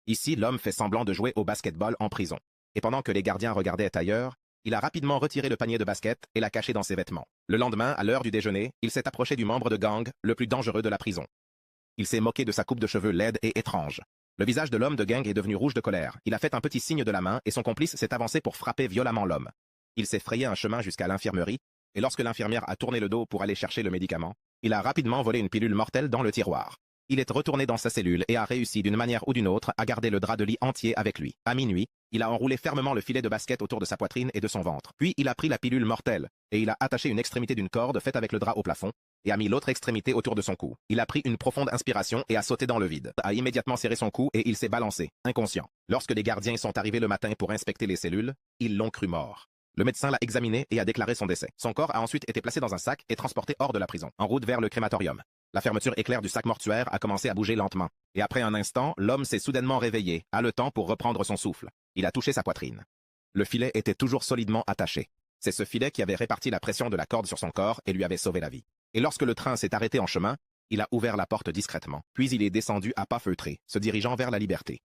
Ici, l'homme fait semblant de jouer au basketball en prison. Et pendant que les gardiens regardaient ailleurs, il a rapidement retiré le panier de basket et l'a caché dans ses vêtements. Le lendemain, à l'heure du déjeuner, il s'est approché du membre de gang le plus dangereux de la prison. Il s'est moqué de sa coupe de cheveux laide et étrange. Le visage de l'homme de gang est devenu rouge de colère. Il a fait un petit signe de la main et son complice s'est avancé pour frapper violemment l'homme. Il s'est frayé un chemin jusqu'à l'infirmerie, et lorsque l'infirmière a tourné le dos pour aller chercher le médicament, il a rapidement volé une pilule mortelle dans le tiroir. Il est retourné dans sa cellule et a réussi d'une manière ou d'une autre à garder le drap de lit entier avec lui. À minuit, il a enroulé fermement le filet de basket autour de sa poitrine et de son ventre. Puis il a pris la pilule mortelle, et il a attaché une extrémité d'une corde faite avec le drap au plafond, et a mis l'autre extrémité autour de son cou. Il a pris une profonde inspiration et a sauté dans le vide. A immédiatement serré son cou et il s'est balancé, inconscient. Lorsque les gardiens sont arrivés le matin pour inspecter les cellules, ils l'ont cru mort. Le médecin l'a examiné et a déclaré son décès. Son corps a ensuite été placé dans un sac et transporté hors de la prison, en route vers le crématorium. La fermeture éclair du sac mortuaire a commencé à bouger lentement. Et après un instant, l'homme s'est soudainement réveillé, haletant pour reprendre son souffle. Il a touché sa poitrine. Le filet était toujours solidement attaché. C'est ce filet qui avait réparti la pression de la corde sur son corps et lui avait sauvé la vie. Et lorsque le train s'est arrêté en chemin, il a ouvert la porte discrètement. Puis il est descendu à pas feutrés, se dirigeant vers la liberté.